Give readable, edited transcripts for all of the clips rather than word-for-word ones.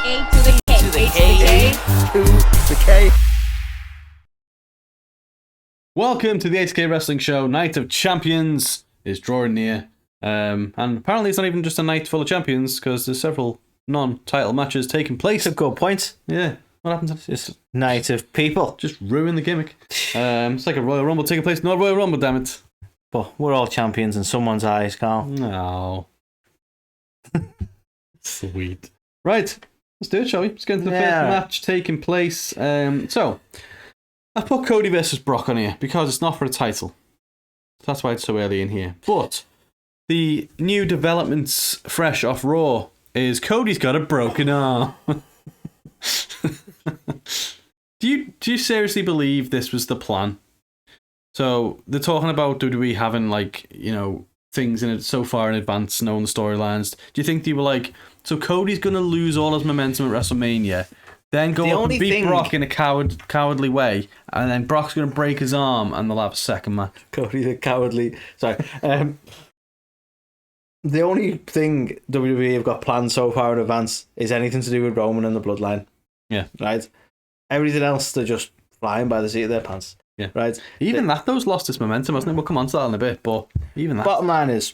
A to the K. To the K. To the K. Welcome to the 8K Wrestling Show. Night of Champions is drawing near. And apparently it's not even just a night full of champions, because there's several non-title matches taking place. It's a good point. Yeah. What happened to It's night of people. Just ruin the gimmick. It's like a Royal Rumble taking place. Not a Royal Rumble, damn it. But we're all champions in someone's eyes, Carl. No. Sweet. Right. Let's do it, shall we? Let's get into the first match taking place. So, I put Cody versus Brock on here because it's not for a title. That's why it's so early in here. But the new developments fresh off Raw is Cody's got a broken arm. Do you seriously believe this was the plan? So they're talking about WWE having things in it so far in advance, knowing the storylines. Do you think they were like, so Cody's gonna lose all his momentum at WrestleMania, then go up and beat Brock in a cowardly way, and then Brock's gonna break his arm, and they'll have a second match? Cody's a cowardly. Sorry. The only thing WWE have got planned so far in advance is anything to do with Roman and the Bloodline. Yeah. Right. Everything else, they're just flying by the seat of their pants. Yeah. Right. Even those lost its momentum, hasn't it? We'll come on to that in a bit, but even that. Bottom line is,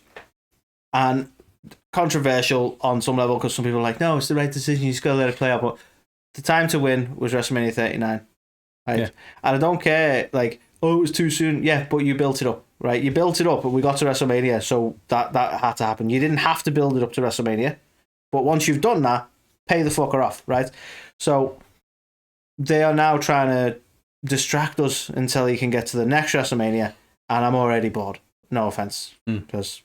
and controversial on some level because some people are like, no, it's the right decision, you just gotta let it play out. But the time to win was WrestleMania 39. Right? Yeah. And I don't care, it was too soon. Yeah, but you built it up, right? You built it up, but we got to WrestleMania, so that had to happen. You didn't have to build it up to WrestleMania, but once you've done that, pay the fucker off, right? So they are now trying to distract us until he can get to the next WrestleMania, and I'm already bored. No offense, because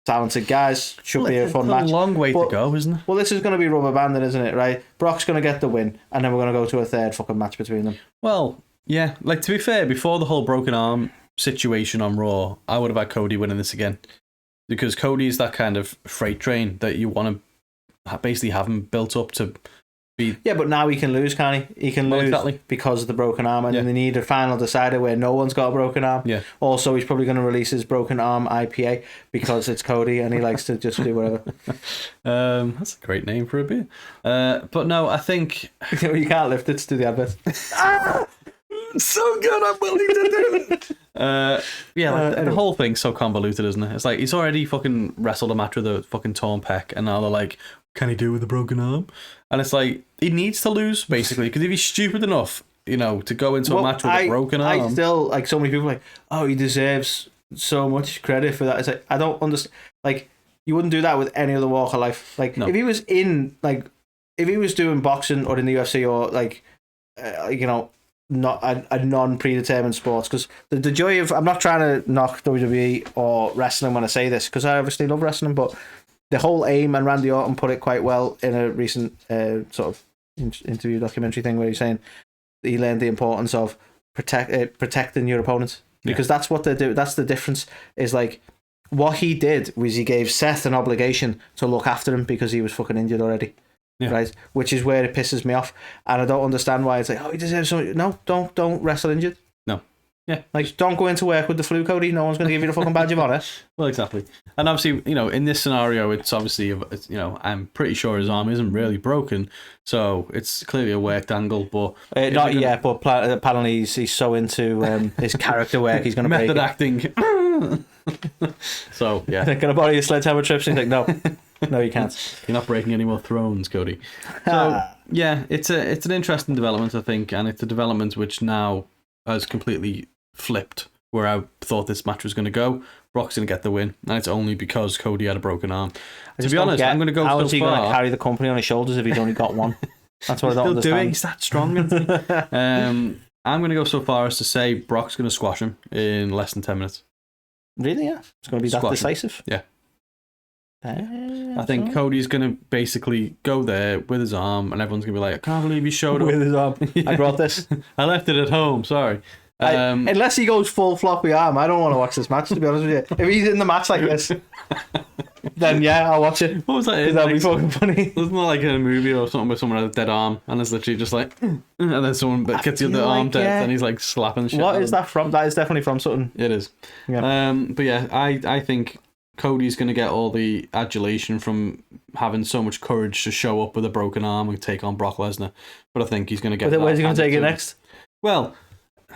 talented guys should be a fun match. It's a long way to go, isn't it? Well, this is going to be rubber banded, isn't it? Right? Brock's going to get the win, and then we're going to go to a third fucking match between them. Well, yeah. To be fair, before the whole broken arm situation on Raw, I would have had Cody winning this again, because Cody's that kind of freight train that you want to basically have him built up to. Yeah, but now he can lose, can't he? He can lose because of the broken arm, and they need a final decider where no one's got a broken arm. Yeah. Also, he's probably going to release his broken arm IPA because it's Cody and he likes to just do whatever. That's a great name for a beer. But no, I think you can't lift it to the advert. So good, I'm willing to do it. The whole thing's so convoluted, isn't it? It's like he's already fucking wrestled a match with a fucking torn pec, and now they're like, can he do it with a broken arm? And it's like, he needs to lose, basically, because if he's stupid enough, to go into a match with a broken arm. I still, so many people are like, oh, he deserves so much credit for that. It's like, I don't understand. You wouldn't do that with any other walk of life. No. If he was if he was doing boxing or in the UFC or, not a non-predetermined sports, because the joy of, I'm not trying to knock WWE or wrestling when I say this, because I obviously love wrestling, but the whole aim, and Randy Orton put it quite well in a recent sort of interview documentary thing where he's saying he learned the importance of protecting your opponent, because that's what they do. That's the difference. Is what he did was he gave Seth an obligation to look after him because he was fucking injured already. Yeah. Right, which is where it pisses me off, and I don't understand why it's like, oh, he deserves something. No, don't wrestle injured. No, yeah, don't go into work with the flu, Cody. No one's going to give you the fucking badge of honor. Well, exactly, and obviously, in this scenario, it's obviously, I'm pretty sure his arm isn't really broken, so it's clearly a worked angle, but not yet. But apparently, he's so into his character work, he's going to method acting. So yeah, can I borrow your sledgehammer trips? And he's like, no. No, you can't. You're not breaking any more thrones, Cody. So yeah, it's an interesting development, I think, and it's a development which now has completely flipped where I thought this match was going to go. Brock's going to get the win, and it's only because Cody had a broken arm. To be honest, I'm going to go how so is he far. Going to carry the company on his shoulders if he's only got one? That's what I don't understand. He's that strong, isn't he? I'm going to go so far as to say Brock's going to squash him in less than 10 minutes. Really? Yeah, it's going to be that decisive. Yeah. I think Cody's going to basically go there with his arm, and everyone's going to be like, I can't believe he showed up. With his arm. I brought this. I left it at home, sorry. Unless he goes full floppy arm, I don't want to watch this match, to be honest with you. If he's in the match like this, then yeah, I'll watch it. What was that? That'd be fucking funny. Wasn't that like in a movie or something with someone with a dead arm, and it's literally just like, and then someone that gets the other arm dead, and he's like slapping shit. What is that from? That is definitely from something. It is. Yeah. But yeah, I think Cody's going to get all the adulation from having so much courage to show up with a broken arm and take on Brock Lesnar. But I think he's going to get. Where's he going to take it next? Well,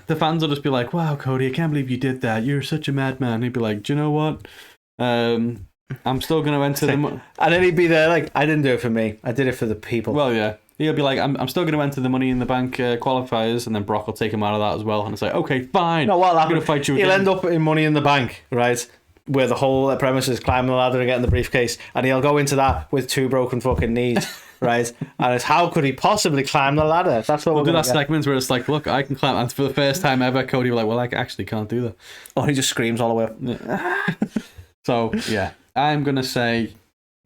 the fans will just be like, "Wow, Cody, I can't believe you did that. You're such a madman." He'd be like, "Do you know what? I'm still going to enter the." And then he'd be there like, "I didn't do it for me. I did it for the people." Well, yeah. He'll be like, I'm still going to enter the Money in the Bank qualifiers, and then Brock will take him out of that as well. And it's like, okay, fine. No, what'll I'm going to fight you again. He'll end up in Money in the Bank, right? Where the whole premise is climbing the ladder and getting the briefcase, and he'll go into that with 2 broken fucking knees, right? And it's how could he possibly climb the ladder? That's what we'll do. That segments where it's like, look, I can climb, and for the first time ever, Cody will be like, well, I actually can't do that. Or he just screams all the way up. Yeah. So yeah, I'm gonna say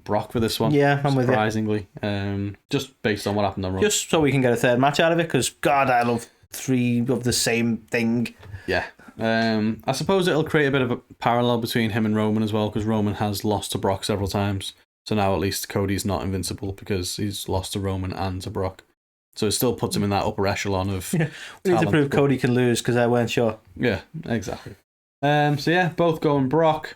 Brock for this one. Yeah, I'm with you. Surprisingly, just based on what happened on Raw. Just so we can get a third match out of it, because God, I love 3 of the same thing. Yeah. I suppose it'll create a bit of a parallel between him and Roman as well, because Roman has lost to Brock several times. So now at least Cody's not invincible because he's lost to Roman and to Brock. So it still puts him in that upper echelon of We need to prove Cody can lose because I weren't sure. Yeah, exactly. So yeah, both going Brock.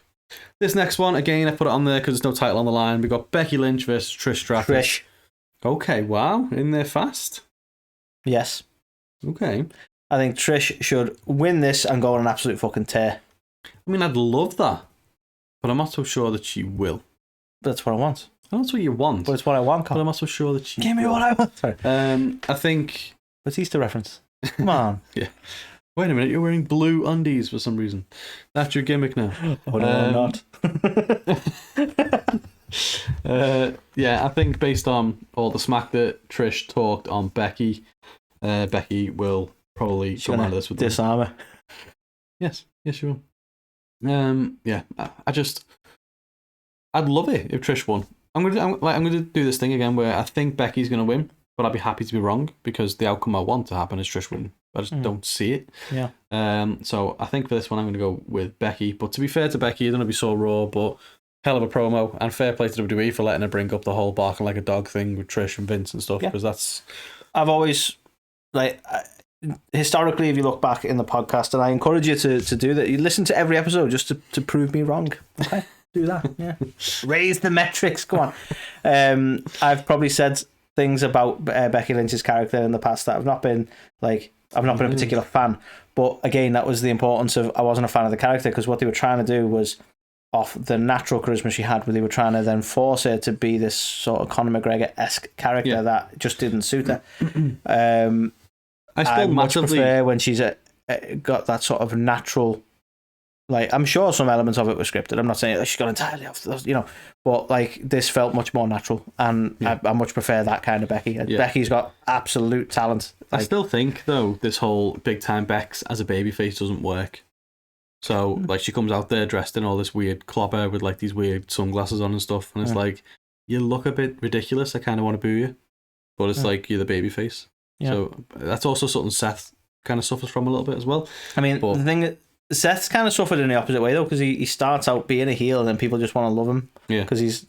This next one, again, I put it on there because there's no title on the line. We got Becky Lynch versus Trish Stratus. Trish. Okay, wow. In there fast. Yes. Okay. I think Trish should win this and go on an absolute fucking tear. I mean, I'd love that, but I'm not so sure that she will. That's what I want. I know that's what you want. But it's what I want, But I'm not so sure that she Give me what I want. Sorry. I think... What's Easter reference? Come on. Yeah. Wait a minute, you're wearing blue undies for some reason. That's your gimmick now. Oh, no, I'm not. Yeah, I think based on all the smack that Trish talked on Becky, Becky will probably come out of this with disarm her. Yes, she will. Yeah, I'd love it if Trish won. I'm gonna do this thing again where I think Becky's gonna win, but I'd be happy to be wrong because the outcome I want to happen is Trish winning. I just don't see it. Yeah. So I think for this one I'm gonna go with Becky. But to be fair to Becky, I don't know if you saw Raw, but hell of a promo, and fair play to WWE for letting her bring up the whole barking like a dog thing with Trish and Vince and stuff, because that's... I've always, historically, if you look back in the podcast, and I encourage you to do that, you listen to every episode just to prove me wrong. Okay, do that, yeah. Raise the metrics, go on. I've probably said things about Becky Lynch's character in the past that I've not been a particular fan, but again, that was the importance of, I wasn't a fan of the character, because what they were trying to do was off the natural charisma she had, where they were trying to then force her to be this sort of Conor McGregor-esque character that just didn't suit her. I much prefer when she's got that sort of natural, I'm sure some elements of it were scripted. I'm not saying she's got entirely off, but this felt much more natural, and I much prefer that kind of Becky. Becky's got absolute talent. I still think, though, this whole big-time Bex as a babyface doesn't work. So, she comes out there dressed in all this weird clobber with, these weird sunglasses on and stuff, and it's you look a bit ridiculous, I kind of want to boo you. But it's you're the babyface. Yeah. So, that's also something Seth kind of suffers from a little bit as well. I mean, the thing, Seth's kind of suffered in the opposite way, though, because he starts out being a heel, and then people just want to love him. Yeah. Because he's,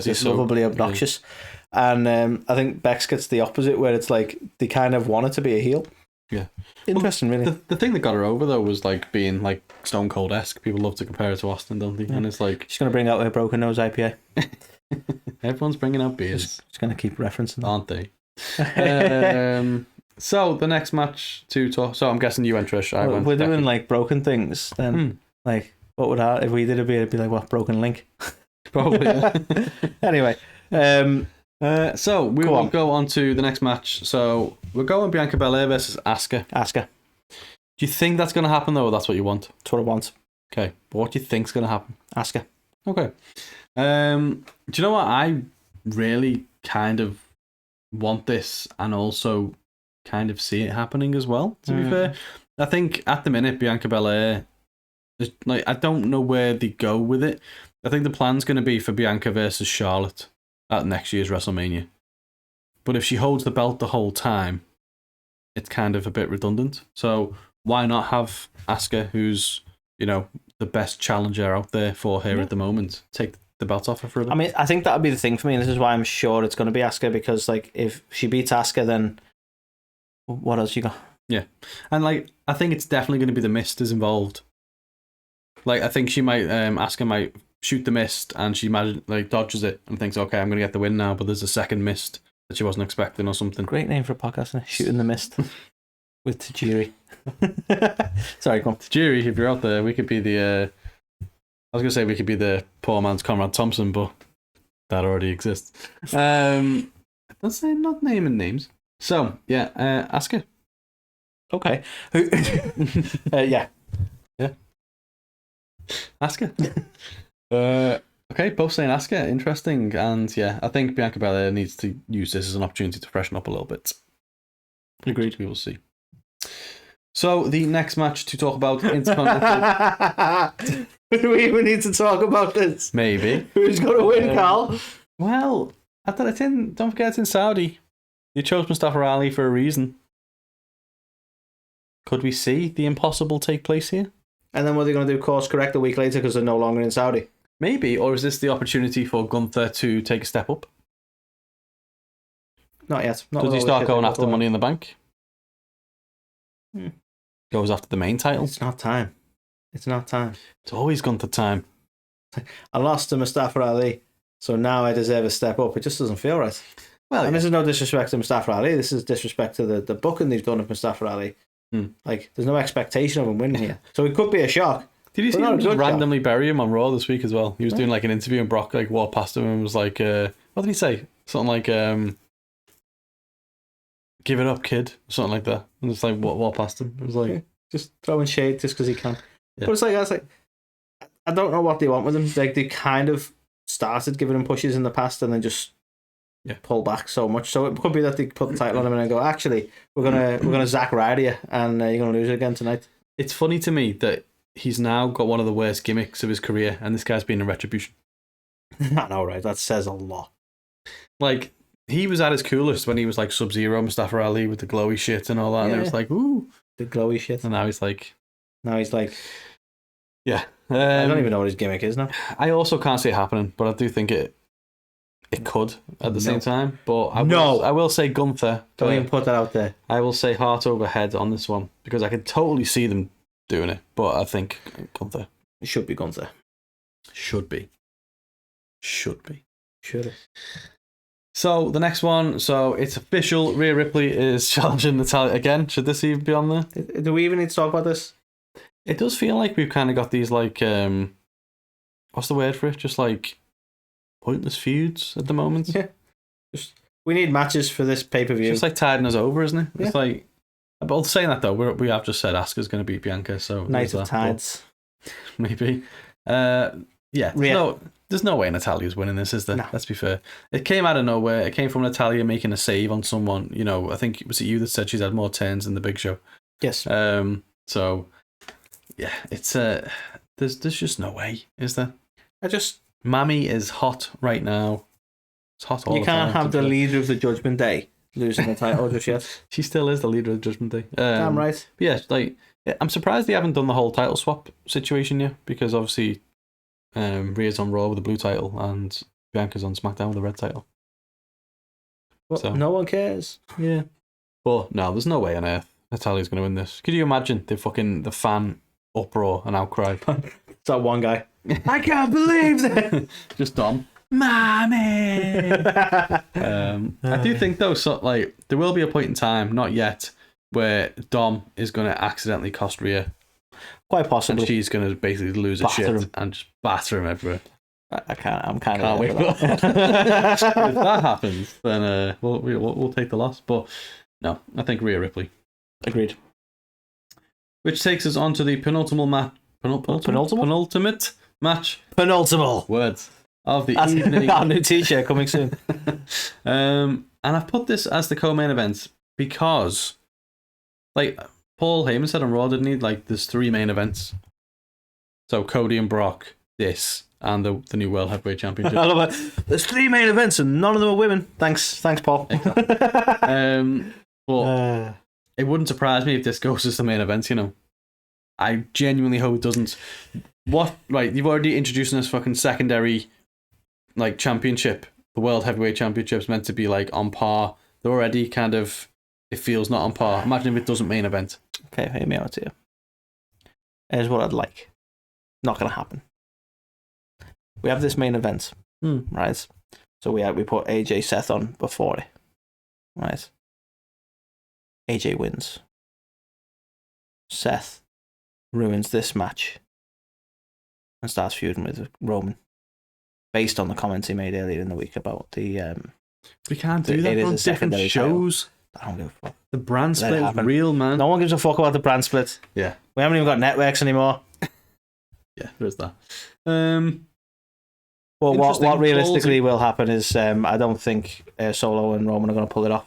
he's so lovably obnoxious. Yeah. And I think Bex gets the opposite, where it's they kind of wanted to be a heel. Yeah. Interesting, really. The thing that got her over, though, was being Stone Cold-esque. People love to compare her to Austin, don't they? Yeah. And it's she's going to bring out her Broken Nose IPA. Everyone's bringing out beers. She's going to keep referencing them. Aren't they? So, the next match to talk... So, I'm guessing you went Trish, I went We're Becky. doing, broken things, then, what would if we did a beer, it'd be what, Broken Link? Probably, yeah. Anyway, so we will go on to the next match. So we're going Bianca Belair versus Asuka. Asuka. Do you think that's going to happen, though, or that's what you want? That's what I want. Okay, but what do you think's going to happen? Asuka. Okay. Do you know what? I really kind of want this, and also kind of see it happening as well, to be fair. I think at the minute, Bianca Belair, I don't know where they go with it. I think the plan's going to be for Bianca versus Charlotte at next year's WrestleMania. But if she holds the belt the whole time, it's kind of a bit redundant. So why not have Asuka, who's, the best challenger out there for her at the moment, take the belt off her for a bit? I mean, I think that would be the thing for me, and this is why I'm sure it's going to be Asuka, because, if she beats Asuka, then what else you got? Yeah. And, I think it's definitely going to be the Mist is involved. I think she might, Asuka might shoot the mist, and she dodges it and thinks, okay, I'm gonna get the win now. But there's a second mist that she wasn't expecting or something. Great name for a podcast, isn't it? Shooting the Mist with Tajiri. Sorry, come on. Tajiri, if you're out there, we could be the. I was gonna say we could be the poor man's Conrad Thompson, but that already exists. Let's say not naming names. So yeah, Asuka. Okay. Yeah. Asuka. Okay, both saying Asuka. Interesting, and yeah, I think Bianca Belair needs to use this as an opportunity to freshen up a little bit. Agreed. We will see. So the next match to talk about, Intercontinental. Do we even need to talk about this? Maybe. Who's going to win, Carl? Well, don't forget it's in Saudi. You chose Mustafa Ali for a reason. Could we see the impossible take place here? And then what are they going to do? Course correct a week later because they're no longer in Saudi? Maybe, or is this the opportunity for Gunther to take a step up? Not yet. Does he start going after Money in the Bank? Goes after the main title? It's not time. It's not time. It's always Gunther time. I lost to Mustafa Ali, so now I deserve a step up. It just doesn't feel right. Well, and this is no disrespect to Mustafa Ali. This is disrespect to the booking they've done of Mustafa Ali. Like, there's no expectation of him winning here. So it could be a shock. Did you see him just randomly bury him on Raw this week as well? He was doing like an interview and Brock like walked past him and was like, what did he say? Something like, give it up, kid. Something like that. And just like walk past him. It was like... just throwing shade just because he can. Yeah. But it's like, I don't know what they want with him. Like, they kind of started giving him pushes in the past and then just pull back so much. So it could be that they put the title on him and go, actually, we're gonna Zack Ryder you and you're gonna lose it again tonight. It's funny to me that he's now got one of the worst gimmicks of his career, and this guy's been in Retribution. I know, right? That says a lot. Like, he was at his coolest when he was like Sub-Zero, Mustafa Ali with the glowy shit and all that, and it was like, ooh. The glowy shit. And now he's like... Yeah. I don't even know what his gimmick is now. I also can't see it happening, but I do think it could at the same time. But I will say Gunther. Don't even put that out there. I will say heart over head on this one, because I could totally see them doing it, but I think Gunther. It should be Gunther. Should be. Should have. So the next one, so it's official. Rhea Ripley is challenging Natalya again. Should this even be on there? Do we even need to talk about this? It does feel like we've kind of got these like, what's the word for it? Just like pointless feuds at the moment. Yeah. We need matches for this pay-per-view. It's just like tiding us over, isn't it? Yeah. It's like, but saying that though, we have just said Asuka's going to beat Bianca, so Night of Tides. Maybe. Yeah. There's no way Natalya's winning this, is there? No. Let's be fair. It came out of nowhere. It came from Natalya making a save on someone. You know, I think, was it you that said she's had more turns than the Big Show? Yes. So, yeah, it's there's just no way, is there? Mammy is hot right now. It's hot all the time. You can't have the leader of the Judgment Day losing the title just yet. She still is the leader of the Judgment Day. Damn right. But yeah, like, I'm surprised they haven't done the whole title swap situation yet, because obviously Rhea's on Raw with the blue title and Bianca's on SmackDown with the red title. Well, so, no one cares. Yeah. But no, there's no way on earth Natalya's going to win this. Could you imagine the fan uproar and outcry? It's that one guy. I can't believe that. Just Dom. Mommy. I do think though, so like there will be a point in time, not yet, where Dom is going to accidentally cost Rhea. Quite possibly. And she's going to basically lose her shit and just batter him everywhere. I'm kind of wait for that. If that happens, then we'll take the loss. But no, I think Rhea Ripley. Agreed. Which takes us on to the penultimate match. Penultimate words of the evening. Our new t-shirt coming soon. And I've put this as the co-main event because, like Paul Heyman said on Raw, didn't he? Like, there's 3 main events. So Cody and Brock, this, and the new World Heavyweight Championship. I love it. There's 3 main events and none of them are women. Thanks, Paul. Exactly. But it wouldn't surprise me if this goes as the main event. You know, I genuinely hope it doesn't. Right, you've already introduced this fucking secondary, like, championship. The World Heavyweight Championship's meant to be like on par. They're already kind of, it feels not on par. Imagine if it doesn't main event. Okay, hear me out here. Here's what I'd like. Not going to happen. We have this main event, Hmm. right? So we put AJ Seth on before it, right? AJ wins. Seth ruins this match and starts feuding with Roman, based on the comments he made earlier in the week about the. We can't do that. It We're on is a different secondary shows. I don't give a fuck. The brand Let it split is happen. real, man. No one gives a fuck about the brand split. Yeah. We haven't even got networks anymore. Yeah, there is that. Well, what Interesting. realistically will happen is I don't think Solo and Roman are going to pull it off.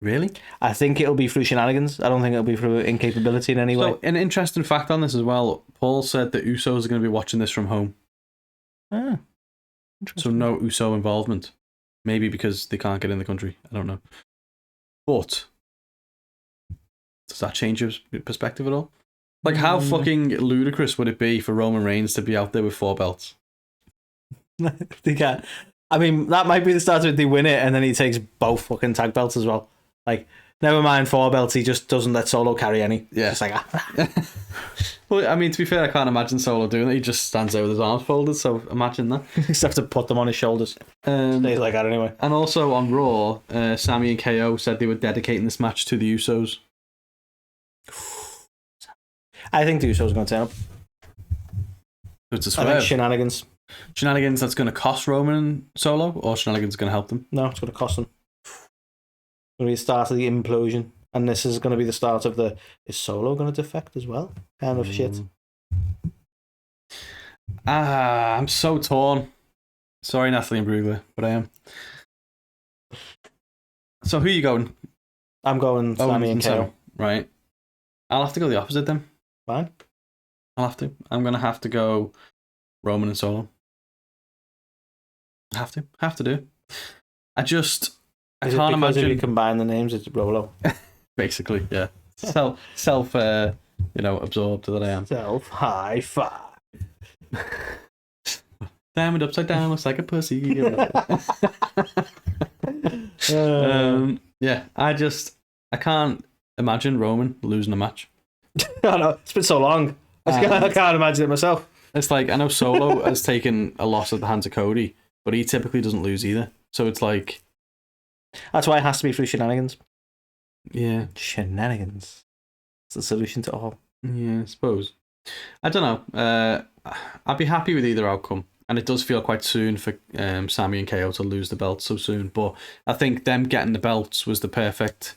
Really? I think it'll be through shenanigans. I don't think it'll be through incapability in any way. So, an interesting fact on this as well. Paul said that Usos are going to be watching this from home. Ah, So no Uso involvement. Maybe because they can't get in the country. I don't know. But does that change your perspective at all? Like, how fucking ludicrous would it be for Roman Reigns to be out there with 4 belts? They can't. I mean, that might be the start of it. They win it, and then he takes both fucking tag belts as well. Like, never mind 4 belts. He just doesn't let Solo carry any. Yeah. Just like, Well, I mean, to be fair, I can't imagine Solo doing that. He just stands there with his arms folded. So imagine that. you just have to put them on his shoulders. Stays like that anyway. And also on Raw, Sami and KO said they were dedicating this match to the Usos. I think the Usos are going to turn up. It's a I think swerve. shenanigans. Shenanigans that's going to cost Roman Solo, or shenanigans going to help them? No, it's going to cost them. It's going to be the start of the implosion. And this is going to be the start of the, is Solo going to defect as well? Kind of shit. I'm so torn. Sorry, Natalie and Brugler, but I am. So who are you going? I'm going Sami and KO. Sami, right. I'll have to go the opposite then. Fine. I'll have to. I'm going to have to go Roman and Solo. Have to do. I can't imagine. If you combine the names, it's Rolo. Basically, yeah. Self absorbed that I am. Self high five. Diamond upside down looks like a pussy. Yeah, I can't imagine Roman losing a match. I know, it's been so long. I can't imagine it myself. It's like, I know Solo has taken a loss at the hands of Cody, but he typically doesn't lose either. So it's like, that's why it has to be through shenanigans. yeah, Shenanigans. It's the solution to all. yeah, I suppose. I don't know. I'd be happy with either outcome. And it does feel quite soon for Sami and KO to lose the belts so soon. But I think them getting the belts was the perfect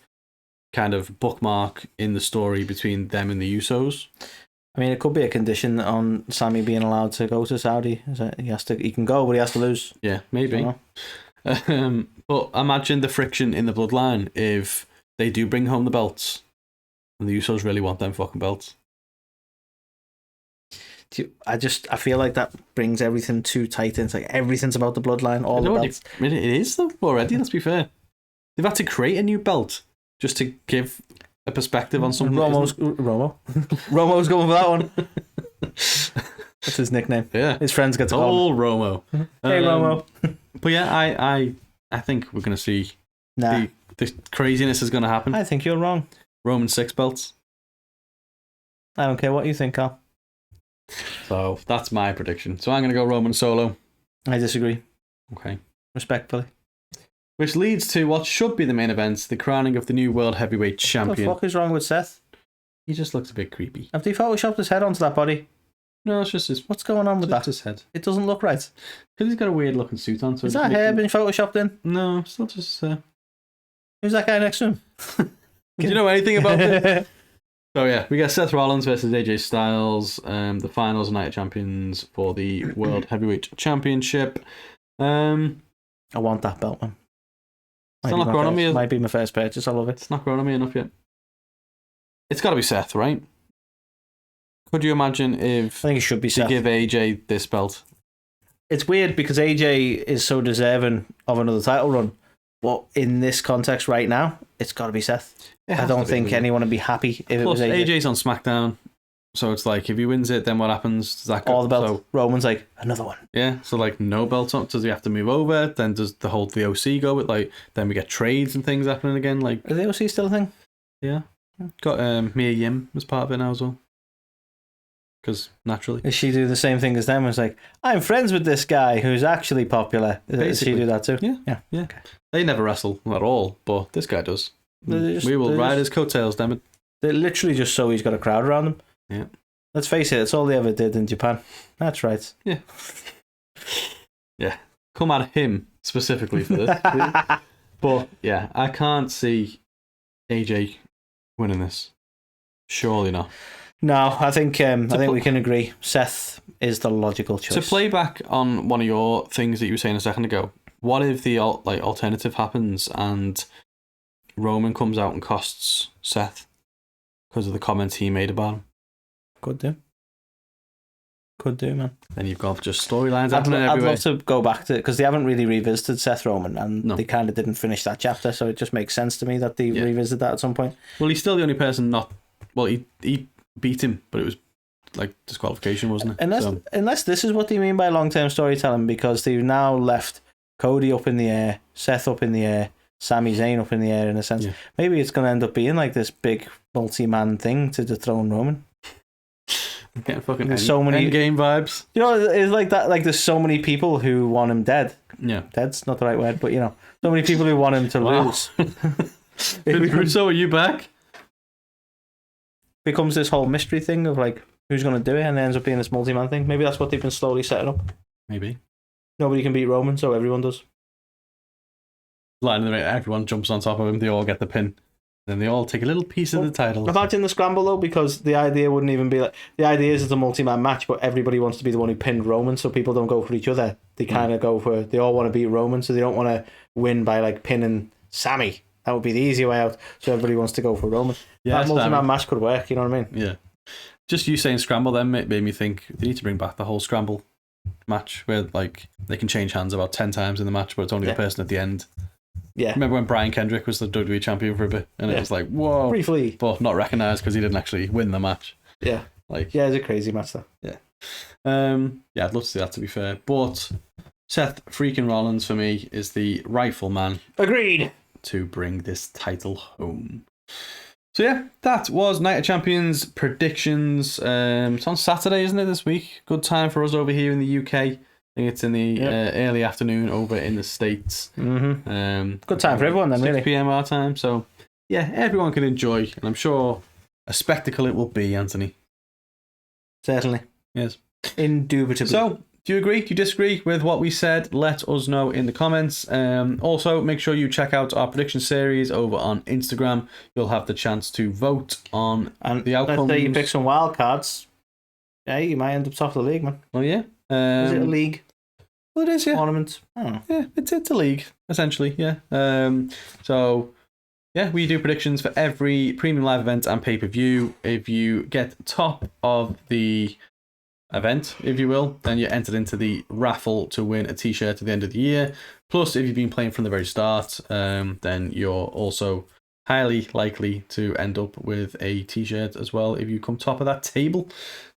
kind of bookmark in the story between them and the Usos. I mean, it could be a condition on Sami being allowed to go to Saudi. He can go, but he has to lose. Yeah, maybe. You know? But imagine the friction in the bloodline if they do bring home the belts and the Usos really want them fucking belts. I feel like that brings everything too tight. It's like everything's about the bloodline. All the belts. It is though already. Let's be fair. They've had to create a new belt just to give a perspective on something. Romo's going for that one. That's his nickname. Yeah, his friends get to call him Romo. Hey Romo. But yeah, I think we're gonna see Nah. the craziness is gonna happen. I think you're wrong. Roman 6 belts. I don't care what you think, Carl. So that's my prediction. So I'm gonna go Roman Solo. I disagree. Okay. Respectfully. Which leads to what should be the main event, the crowning of the new World Heavyweight What Champion. the fuck is wrong with Seth? He just looks a bit creepy. Have they photoshopped his head onto that body? No, it's just his. What's going on with that? His head. It doesn't look right. Because he's got a weird looking suit on. So Is that hair been photoshopped in? No, still just. Who's that guy next to him? Do you know anything about this? So yeah, we got Seth Rollins versus AJ Styles, the finals of Night of Champions for the World Heavyweight Championship. I want that belt, man. It's not growing on me. Might be my first purchase. I love it. It's not growing on me enough yet. It's got to be Seth, right? Could you imagine if I think it should be to Seth. give AJ this belt? It's weird because AJ is so deserving of another title run, but in this context right now, it's got to be Seth. I don't think anyone would be happy if Plus, it was AJ. AJ's on SmackDown, so it's like if he wins it, then what happens? Does that go? All the belts. So, Roman's like, another one. yeah, so like no belts up. Does he have to move over? Then does the whole OC go with like? Then we get trades and things happening again. Like, Is the OC still a thing? yeah, got Mia Yim as part of it now as well. because naturally. Does she do the same thing as them? It's like, I'm friends with this guy who's actually popular. Does she do that too? Yeah. Okay. They never wrestle at all, but this guy does. Just, we will ride his coattails, damn it. They're literally just so he's got a crowd around him. Yeah. Let's face it, it's all they ever did in Japan. That's right. Yeah. Yeah. Come at him specifically for this. But yeah, I can't see AJ winning this. Surely not. No, I think we can agree. Seth is the logical choice. To play back on one of your things that you were saying a second ago, what if the alternative happens and Roman comes out and costs Seth because of the comments he made about him? Could do, man. Then you've got just storylines happening everywhere. I'd love to go back to, because they haven't really revisited Seth Roman, and they kind of didn't finish that chapter, so it just makes sense to me that they revisit that at some point. Well, he's still the only person not... Well, he beat him, but it was like disqualification, wasn't it? Unless this is what they mean by long-term storytelling, because they've now left Cody up in the air, Seth up in the air, Sami Zayn up in the air, in a sense. Yeah. Maybe it's going to end up being like this big multi-man thing to dethrone Roman. I'm getting fucking endgame vibes. You know, it's like that. Like, there's so many people who want him dead. Yeah, dead's not the right word, but you know, so many people who want him to lose. So are you back? Becomes this whole mystery thing of like who's going to do it, and it ends up being this multi-man thing. Maybe that's what they've been slowly setting up. Maybe nobody can beat Roman, so everyone does. Like, everyone jumps on top of him. They all get the pin. Then they all take a little piece of the title. Imagine the scramble though, because the idea wouldn't even be like, the idea is it's a multi-man match, but everybody wants to be the one who pinned Roman, so people don't go for each other. They kind of go for, they all want to beat Roman, so they don't want to win by like pinning Sami. That would be the easy way out. So everybody wants to go for Roman. Yeah, that multi-man match could work. You know what I mean? Yeah. Just you saying scramble then made me think they need to bring back the whole scramble match where like they can change hands about 10 times in the match, but it's only the person at the end. Yeah. Remember when Brian Kendrick was the WWE champion for a bit, and it was like, whoa, briefly, but not recognised because he didn't actually win the match. Yeah. Like, yeah, it's a crazy match though. Yeah. Yeah, I'd love to see that, to be fair, but Seth freaking Rollins for me is the rightful man. Agreed. To bring this title home. So yeah, that was Night of Champions predictions. It's on Saturday, isn't it, this week? Good time for us over here in the UK. I think it's in the early afternoon over in the States. Mm-hmm. Good time for everyone then, 6 really. 6 p.m. our time. So yeah, everyone can enjoy, and I'm sure a spectacle it will be, Anthony. Certainly. Yes. Indubitably. So, do you agree? Do you disagree with what we said? Let us know in the comments. Also, make sure you check out our prediction series over on Instagram. You'll have the chance to vote on the outcomes. Let's say you pick some wild cards. Yeah, you might end up top of the league, man. Oh, yeah. Is it a league? Well, it is, yeah. Tournament? I don't know. Yeah, it's a league, essentially, yeah. So, yeah, we do predictions for every premium live event and pay-per-view. If you get top of the event, if you will, then you're entered into the raffle to win a t-shirt at the end of the year. Plus, if you've been playing from the very start, then you're also highly likely to end up with a t-shirt as well if you come top of that table.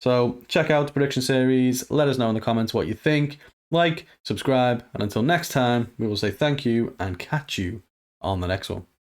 So check out the prediction series. Let us know in the comments what you think. Like, subscribe, and until next time, we will say thank you and catch you on the next one.